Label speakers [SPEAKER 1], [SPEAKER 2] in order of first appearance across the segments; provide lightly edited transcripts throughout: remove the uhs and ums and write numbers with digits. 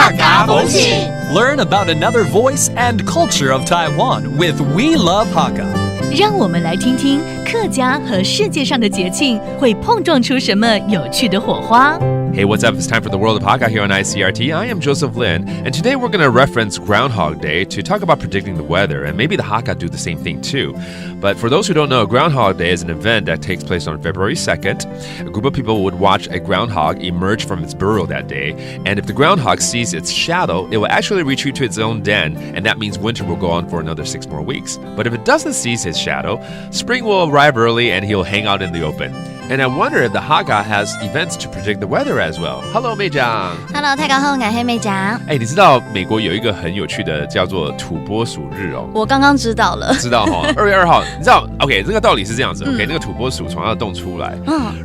[SPEAKER 1] 客家风情。
[SPEAKER 2] Learn about another voice and culture of Taiwan with We Love Hakka.
[SPEAKER 3] 让我们来听听客家和世界上的节庆会碰撞出什么有趣的火花。
[SPEAKER 4] Hey, what's up? It's time for the World of Hakka here on ICRT. I am Joseph Lin, and today we're going to reference Groundhog Day to talk about predicting the weather, and maybe the Hakka do the same thing too. But for those who don't know, Groundhog Day is an event that takes place on February 2nd. A group of people would watch a groundhog emerge from its burrow that day, and if the groundhog sees its shadow, it will actually retreat to its own den, and that means winter will go on for another 6 more weeks. But if it doesn't see his shadow, spring will arrive early and he'll hang out in the open.And I wonder if the Hakka has events to predict the weather as well. Hello, 妹长。
[SPEAKER 1] Hello， 大家好，我是妹长。
[SPEAKER 4] 你知道美国有一个很有趣的叫做土拨鼠日哦。
[SPEAKER 1] 我刚刚知道了。
[SPEAKER 4] 知道哈，2月2号，你知道 ？OK， 这个道理是这样子。OK， 那个土拨鼠从它的洞出来，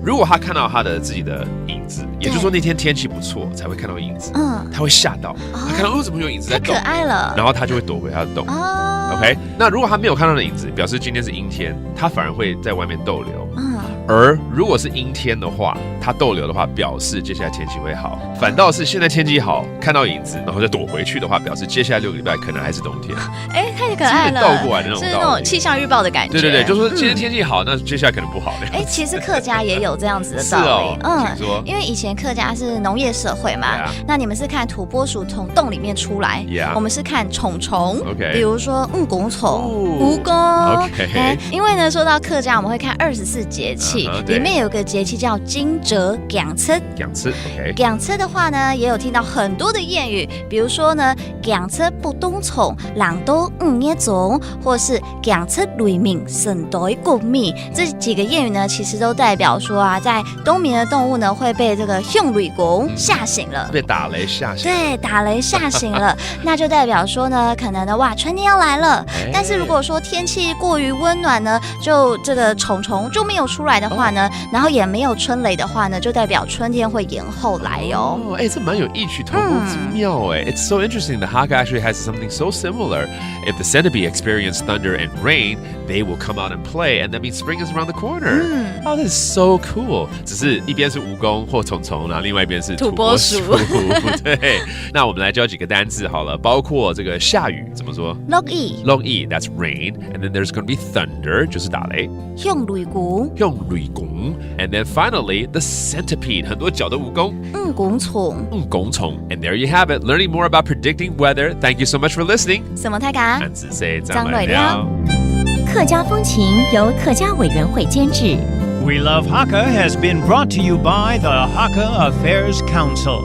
[SPEAKER 4] 如果它看到它的自己的影子，也就是说那天天气不错才会看到影子，它会吓到，它看到怎么有影子在动，
[SPEAKER 1] 太可爱了，
[SPEAKER 4] 然后它就会躲回它的洞。OK， 那如果它没有看到的影子，表示今天是阴天，它反而会在外面逗留。而如果是阴天的话，它逗留的话，表示接下来天气会好。反倒是现在天气好，看到影子，然后再躲回去的话，表示接下来6个礼拜可能还是冬天。
[SPEAKER 1] 太可爱了，
[SPEAKER 4] 倒过来的那种道理，
[SPEAKER 1] 是那种气象预报的感觉。
[SPEAKER 4] 对，就说今天天气好，那接下来可能不好。
[SPEAKER 1] 其实客家也有这样子的道理。
[SPEAKER 4] 请说。
[SPEAKER 1] 因为以前客家是农业社会嘛，那你们是看土拨鼠从洞里面出来，我们是看虫虫，比如说拱虫、蜈蚣。因为呢，说到客家，我们会看24节气。里面有个节气叫惊蛰港车，港车的话呢，也有听到很多的谚语，比如说呢，港车不冬虫，狼都5月种，或是港车雷鸣，神代过密。这几个谚语呢，其实都代表说啊，在冬眠的动物呢，会被这个凶雷公吓醒了，
[SPEAKER 4] 被打雷吓醒。
[SPEAKER 1] 对，打雷吓醒了，那就代表说呢，可能呢，哇，春天要来了。但是如果说天气过于温暖呢，就这个虫就没有出来的话呢，然后也没有春雷的话呢，就代表春天会延后来哦。
[SPEAKER 4] 这蛮有异曲同工之妙It's so interesting. The Hakka actually has something so similar. If the centipede experience thunder and rain, they will come out and play, and that means spring is around the corner. That is so cool. 只是一边是蜈蚣或虫虫，然后另外一边是土拨鼠。对，那我们来教几个单字好了，包括这个下雨怎么说
[SPEAKER 1] ？Log E.
[SPEAKER 4] Log E. That's rain. And then there's going to be thunder. 就是打雷。
[SPEAKER 1] 用雷公。
[SPEAKER 4] 用雷公。And then finally, the centipede. 很多脚的蜈蚣。
[SPEAKER 1] 拱虫。
[SPEAKER 4] 拱虫。And there you have it. Learning more about predicting weather. Thank you so much for listening.
[SPEAKER 1] 什么太嘎？
[SPEAKER 4] 俺只是张来了。
[SPEAKER 3] 客家风情由客家委员会监制。
[SPEAKER 5] We Love Hakka has been brought to you by the Hakka Affairs Council.